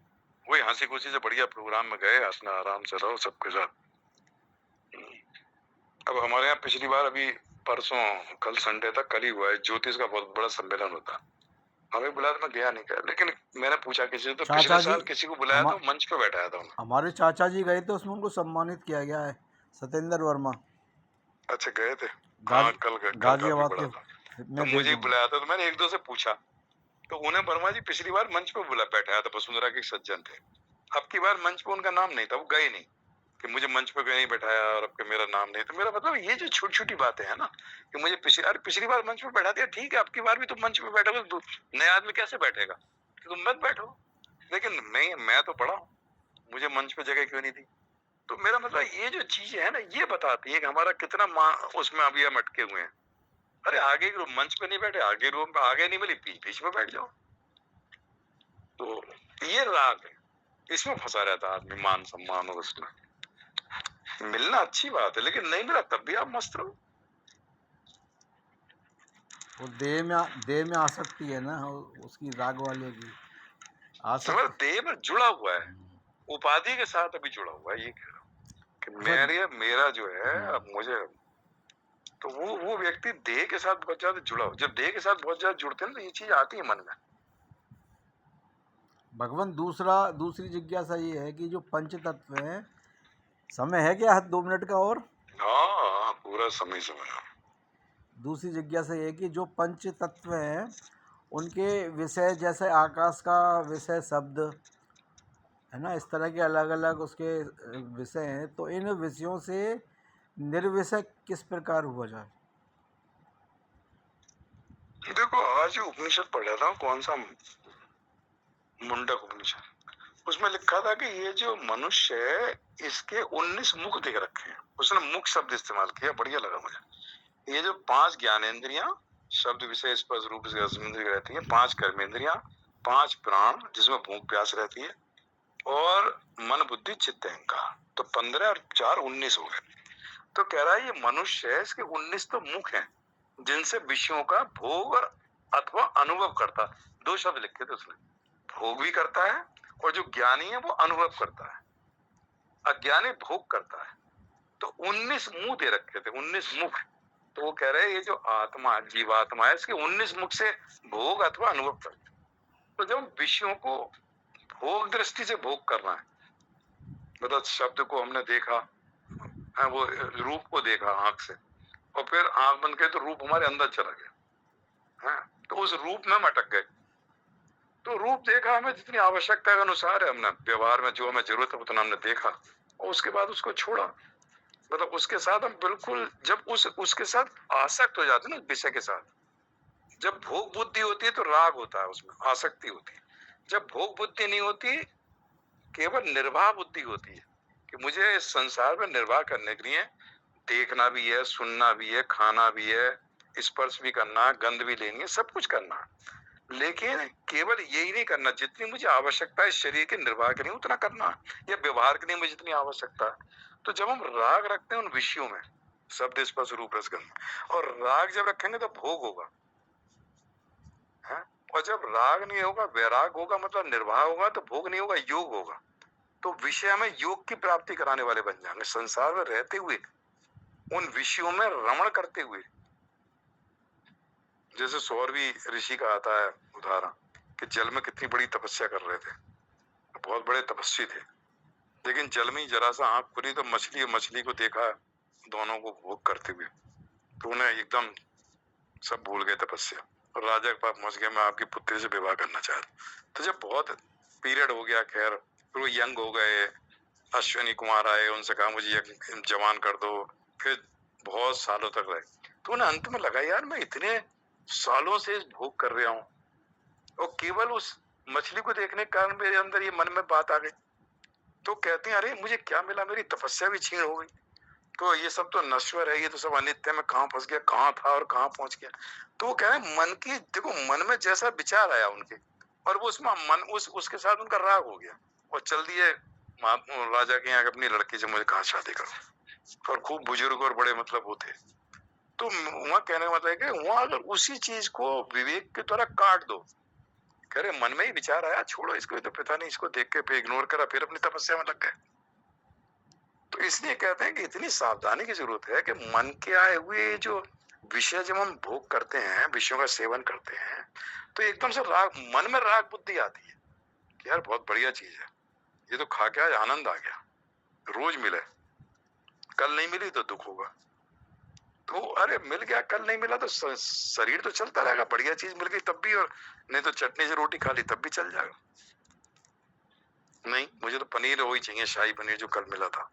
वही हंसी खुशी से बढ़िया प्रोग्राम में गए, हंसना, आराम से रहो सबके साथ। अब हमारे यहाँ पिछली बार, अभी परसों, कल संडे था, कल ही हुआ है, ज्योतिष का बहुत बड़ा सम्मेलन होता, हमें बुलाया तो मैं गया नहीं, लेकिन मैंने पूछा किसी से, तो पिछले साल किसी को बुलाया तो मंच पे बैठाया था उन्होंने। हमारे चाचा जी गए थे, उसमें उनको सम्मानित किया गया है, सत्येंद्र वर्मा। अच्छा गए थे? हाँ कल गाजियाबाद के। तो मुझे बुलाया था, तो मैंने एक दो से पूछा, तो उन्हें वर्मा जी पिछली बार मंच पे बैठाया था, वसुंधरा के सज्जन थे। अब की बार मंच पे उनका नाम नहीं था, वो गए नहीं कि मुझे मंच पे नहीं बैठाया और अब के मेरा नाम नहीं। तो मेरा मतलब ये जो छोटी छोटी बातें हैं ना, कि मुझे पिछली बार मंच पे बैठा दिया, ठीक है, अब की बार भी तुम मंच पे बैठोगे, तो नया आदमी कैसे बैठेगा? तुम मत बैठो। लेकिन मैं तो पढ़ा हूँ, मुझे मंच पे जगह क्यों नहीं दी? तो मेरा मतलब ये जो चीजें है ना, ये बताती है कि हमारा कितना उसमें अभी हम अटके हुए हैं। अरे आगे मंच पे नहीं बैठे, आगे रूम पे आगे नहीं मिली, बीच में बैठ जाओ। तो ये राग है, इसमें फंसा रहता है आदमी, मान सम्मान और उसमें। मिलना अच्छी बात है, लेकिन नहीं मिला तब भी आप मस्त रहो। वो देह में आसक्ति है ना उसकी, राग वाले की आसक्ति। देह में जुड़ा हुआ है, उपाधि के साथ अभी जुड़ा हुआ है। ये कह रहा हूँ कि मेरा जो है अब मुझे, तो वो व्यक्ति देह के साथ बहुत ज्यादा जुड़ा हो। जब देह के साथ बहुत ज्यादा जुड़ते हैं तो ये चीज आती है मन में। भगवान दूसरी जिज्ञासा ये है कि जो पंच तत्व है, समय है क्या 2 मिनट का और? हाँ, पूरा समय। दूसरी जिज्ञासा ये है कि जो पंच तत्व हैं उनके विषय, जैसे आकाश का विषय शब्द है ना, इस तरह के अलग अलग उसके विषय हैं, तो इन विषयों से निर्विषय किस प्रकार हुआ जाए? देखो, आज उपनिषद पढ़ रहा था, कौन सा, मुंडक उपनिषद, उसमें लिखा था कि ये जो मनुष्य है इसके 19 मुख दिख रखे हैं। उसने मुख शब्द इस्तेमाल किया, बढ़िया लगा मुझे। ये जो 5 ज्ञानेंद्रियां, शब्द विषय स्पर्श रूप से रसनेंद्रिय रहती है, 5 कर्मेंद्रियां, 5 प्राण जिसमें भूख प्यास रहती है, और मन बुद्धि चित्त अहंकार, तो 15 और 4 19 हो गए। तो कह रहा है ये मनुष्य है, इसके 19 तो मुख हैं जिनसे विषयों का भोग अथवा अनुभव करता। 2 शब्द लिखे थे उसने, भोग भी करता है और जो ज्ञानी है वो अनुभव करता है, अज्ञानी भोग करता है। तो 19 मुंह दे रखे थे, 19 मुख। तो वो कह रहे हैं ये जो आत्मा, जीवात्मा है, इसके 19 मुख से भोग अथवा अनुभव करता है। तो जब विषयों को भोग दृष्टि से भोग करना है, मतलब शब्द को हमने देखा, वो रूप को देखा आंख से, और फिर आंख बंद करे तो रूप हमारे अंदर चला गया है, तो उस रूप में हम अटक गए। तो रूप देखा हमें जितनी आवश्यकता के अनुसार है, हमने व्यवहार में जो हमें जरूरत है उतना हमने देखा, और उसके बाद उसको छोड़ा। मतलब उसके साथ हम बिल्कुल, जब उसके साथ आसक्त हो जाते हैं ना विषय के साथ, जब भोग बुद्धि होती है तो राग होता है, उसमें आसक्ति होती है। जब भोग बुद्धि नहीं होती, केवल निर्वाह बुद्धि होती है कि मुझे इस संसार में निर्वाह करने के लिए देखना भी है, सुनना भी है, खाना भी है, स्पर्श भी करना, गंध भी लेनी है, सब कुछ करना है। लेकिन केवल यही नहीं करना, जितनी मुझे आवश्यकता है शरीर के निर्वाह के लिए उतना करना, या व्यवहार के लिए मुझे जितनी आवश्यकता है। तो जब हम राग रखते हैं उन विषयों में, शब्द स्पर्श रूप रसगंध, और राग जब रखेंगे तो भोग होगा है? और जब राग नहीं होगा, वैराग होगा, मतलब निर्वाह होगा, तो भोग नहीं होगा, योग होगा। तो विषय में योग की प्राप्ति कराने वाले बन जाएंगे, संसार में रहते हुए उन विषयों में रमण करते हुए। जैसे सौरवी ऋषि का आता है उदाहरण कि जल में कितनी बड़ी तपस्या कर रहे थे, बहुत बड़े तपस्वी थे, लेकिन जल में जरा सा आंख खुली तो मछली को देखा, दोनों को भोग करते हुए, तो उन्हें एकदम सब भूल गए तपस्या, और राजा के पास पहुंच गया, मैं आपकी पुत्री से विवाह करना चाहता। तो जब बहुत पीरियड हो गया, खैर फिर वो यंग हो गए, अश्विनी कुमार आए, उनसे कहा मुझे जवान कर दो, फिर बहुत सालों तक रहे। तो उन्हें अंत में लगा यार मैं इतने सालों से इस भोग कर रहा हूँ, और केवल उस मछली को देखने के कारण मेरे अंदर ये मन में बात आ गई। तो कहते हैं अरे मुझे क्या मिला, मेरी तपस्या भी छीन हो गई, तो ये सब तो नश्वर है, ये तो सब अनित्य, में कहाँ फंस गया, कहाँ था और कहाँ पहुंच गया। तो वो कह रहे हैं मन की, देखो मन में जैसा विचार आया उनके, और वो उसमें मन उसके साथ उनका राग हो गया, और चल दिए राजा के यहाँ अपनी लड़की से मुझे कहाँ शादी करो, और खूब बुजुर्ग और बड़े मतलब वो थे। तो वहां कहने का मतलब है कि वहां अगर उसी चीज को विवेक के द्वारा काट दो, कह रहे मन में ही विचार आया, छोड़ो इसको, तो पता नहीं, इसको देख के फिर इग्नोर करा, फिर अपनी तपस्या में लग गए। तो इसलिए कहते हैं कि इतनी सावधानी की जरूरत है कि मन के आए हुए जो विषय जब हम भोग करते हैं, विषयों का सेवन करते हैं, तो एकदम से राग, मन में राग बुद्धि आती है कि यार बहुत बढ़िया चीज है, ये तो खा के आज आनंद आ गया, रोज मिले, कल नहीं मिली तो दुख होगा। तो अरे मिल गया, कल नहीं मिला तो शरीर तो चलता रहेगा, बढ़िया चीज मिल गई तब भी, और नहीं तो चटनी से रोटी खा ली तब भी चल जाएगा। नहीं, मुझे तो पनीर वही चाहिए, शाही पनीर जो कल मिला था।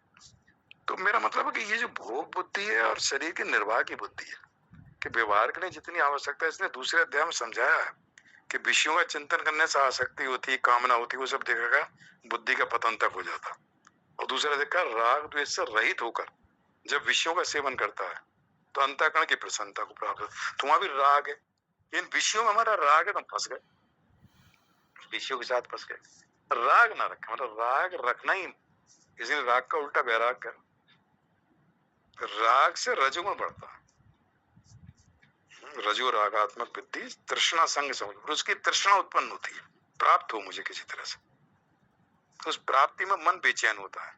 तो मेरा मतलब है कि ये जो भोग बुद्धि है और शरीर के निर्वाह की बुद्धि है, कि व्यवहार के लिए जितनी आवश्यकता है, इसने दूसरे अध्याय में समझाया है कि विषयों का चिंतन करने से आसक्ति होती, कामना होती, वो सब देखेगा, बुद्धि का पतन तक हो जाता। और दूसरा देखा, राग द्वेष से रहित होकर जब विषयों का सेवन करता है तो अंतःकरण की प्रसन्नता को प्राप्त होता। तुम्हारा भी राग है, इन विषयों में हमारा राग है, तुम फंस गए, विषयों के साथ फंस गए। राग ना रखे, मतलब राग रखना ही, इसलिए राग का उल्टा वैराग कर। राग से रजोगुण बढ़ता है, रजो रागात्मक बुद्धि तृष्णा संग समझ, उसकी तृष्णा उत्पन्न होती है, प्राप्त हो मुझे किसी तरह से। तो उस प्राप्ति में मन बेचैन होता है,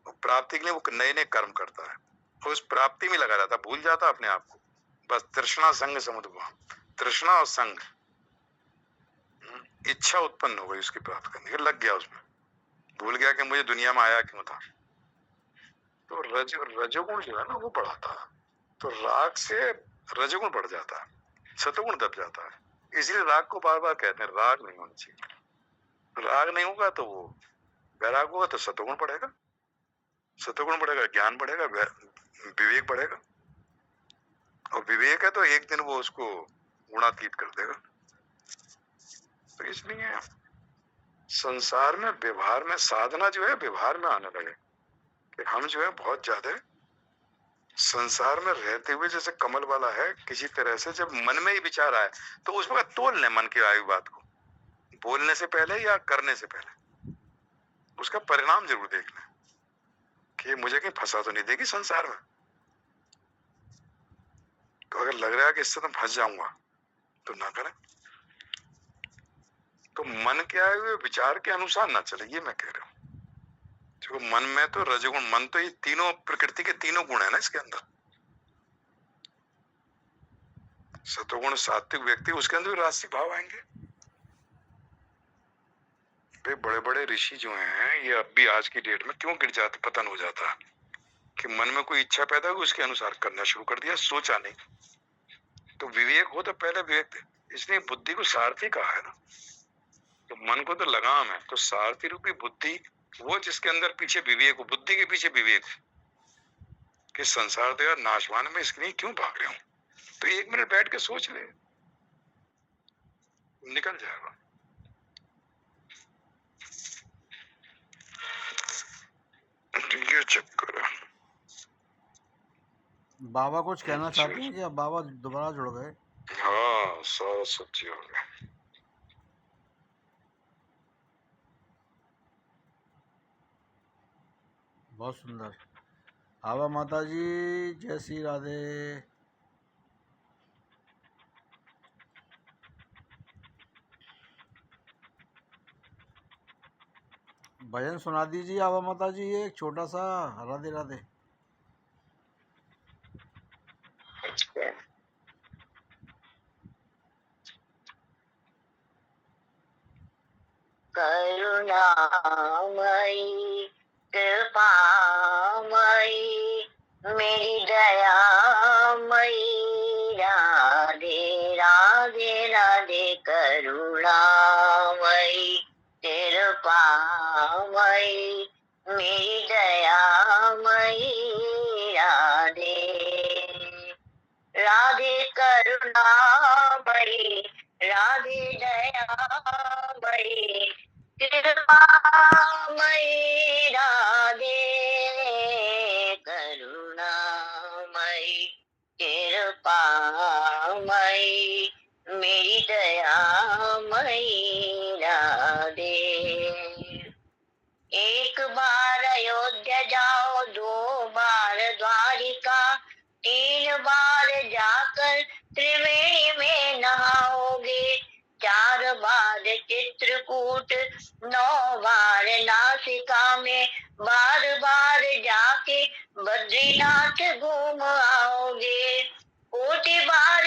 और प्राप्ति के लिए वो नए नए कर्म करता है, और उस प्राप्ति में लगा रहता, भूल जाता अपने आप को। बस तृष्णा संग समुद्भव, तृष्णा और संग, इच्छा उत्पन्न हो गई उसकी प्राप्त करने की, लग गया उसमें, भूल गया कि मुझे दुनिया में आया क्यों था। तो रजोगुण जो है ना वो बढ़ाता है, तो राग से रजोगुण बढ़ जाता है, सतोगुण दब जाता है। इसलिए राग को बार बार कहते हैं राग नहीं होना चाहिए। राग नहीं होगा तो वो वैराग होगा, तो सतोगुण बढ़ेगा, सतोगुण बढ़ेगा, ज्ञान बढ़ेगा, विवेक बढ़ेगा, और विवेक है तो एक दिन वो उसको गुणातीत कर देगा। तो इसलिए संसार में, व्यवहार में, साधना जो है व्यवहार में आने लगे कि हम जो है बहुत ज्यादा संसार में रहते हुए, जैसे कमल वाला है, किसी तरह से जब मन में ही विचार आए तो उस वक्त तोल लें मन की आई बात को, बोलने से पहले या करने से पहले उसका परिणाम जरूर देख लें कि मुझे कहीं फंसा तो नहीं देगी संसार में। तो अगर लग रहा है कि इससे तो फंस जाऊंगा तो ना करें। तो मन के आए हुए विचार के अनुसार ना चले, ये मैं कह रहा हूं। जो मन में तो रजोगुण, मन तो ये तीनों प्रकृति के तीनों गुण है ना इसके अंदर, सतोगुण सात्विक व्यक्ति, उसके अंदर भी राजसिक भाव आएंगे। वे बड़े बड़े ऋषि जो हैं, ये अब भी आज की डेट में क्यों गिर जाते, पतन हो जाता है कि मन में कोई इच्छा पैदा हुई, उसके अनुसार करना शुरू कर दिया, सोचा नहीं। तो विवेक हो तो पहले विवेक, इसलिए बुद्धि को सारथी कहा है ना। तो मन को तो लगाम है, तो सारथी रूपी बुद्धि वो जिसके अंदर पीछे विवेक हो, बुद्धि के पीछे विवेक, कि संसार तो यार नाशवान में, इसके लिए क्यों भाग रहे हूं। तो एक मिनट बैठ के सोच ले, निकल जाएगा। ये चक्कर है। बाबा कुछ कहना चाहते हैं क्या? बाबा दोबारा जुड़ गए। हाँ, सारा सच्ची हो गया। बहुत सुंदर। आवा माता जी, जय श्री राधे। भजन सुना दीजिए आवा माता जी, एक छोटा सा, राधे राधे। करुणामयी कृपामयी मेरी दयामयी राधे राधे राधे करुणामयी कृपामयी मेरी दयामयी राधे राधे करुणामयी राधे दयामयी कृपामयी राधे करुणामयी कृपामयी मेरी दयामयी राधे। एक बार अयोध्या जाओ, दो बार द्वारिका, तीन बार जाकर त्रिवेणी में नहाओगे, चार बार चित्रकूट, 9 बार नासिका में, बार बार जाके बद्रीनाथ घूम आओगे, कोटि बार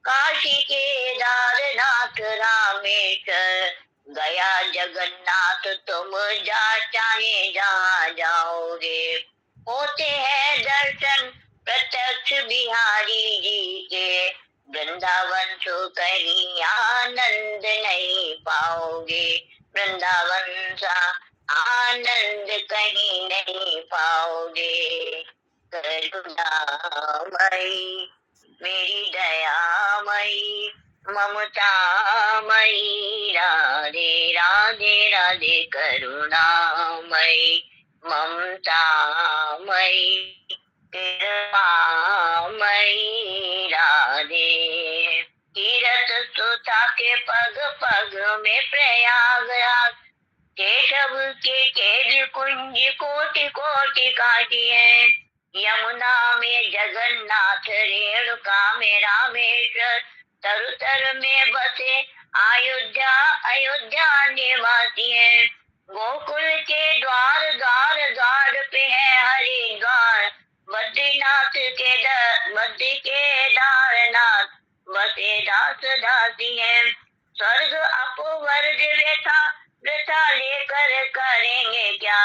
काशी केदारनाथ रामेश्वर गया जगन्नाथ, तुम जा चाहे जहाँ जाओगे। होते हैं दर्शन प्रत्यक्ष बिहारी जी के, वृंदावन तो कहीं आनंद नहीं पाओगे, वृंदावन सा आनंद कहीं नहीं पाओगे। करुणामयी मेरी दयामयी ममतामयी राधे राधे राधे करुणामयी ममतामयी कृपामयी राधे। तीरथ सुता के पग पग में प्रयागराज केशव के केज कुंज कोटि कोटि काटी है। यमुना में जगन्नाथ रेणुका में रामेश्वर तरु तर में बसे अयोध्या अयोध्या निवासी है। गोकुल के द्वार द्वार द्वार पे है हरिद्वार बद्रीनाथ बद्री केदारनाथ बसे दास दासी है। स्वर्ग अपवर्ग व्यथा व्यथा लेकर करेंगे क्या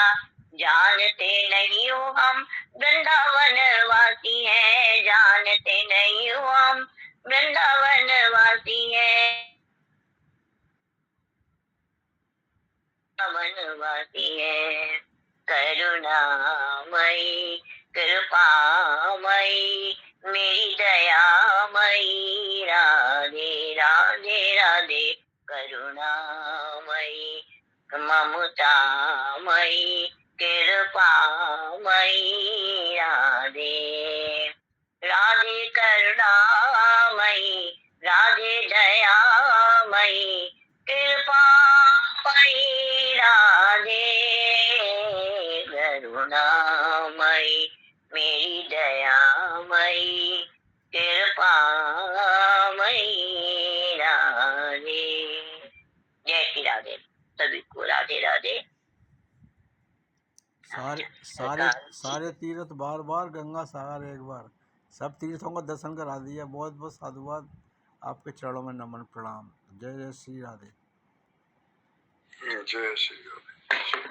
जानते नहीं हो हम वृंदावन वासी हैं जानते नहीं हो हम वृंदावन वासी हैं वनवासी है। करुणामयी कृपामयी मेरी दयामयी राधे राधे राधे करुणामयी ममतामयी कृपामयी राधे राधे करुणामयी राधे दयामयी कृपामयी राधे करुणामयी मेरी दयामयी कृपामयी राधे। जय श्री राधे। सभी को राधे राधे। सारे तीर्थ बार बार गंगा सागर एक बार सब तीर्थों का दर्शन करा दिया। बहुत बहुत साधुवाद, आपके चरणों में नमन प्रणाम। जय जय श्री राधे। जय श्री राधे।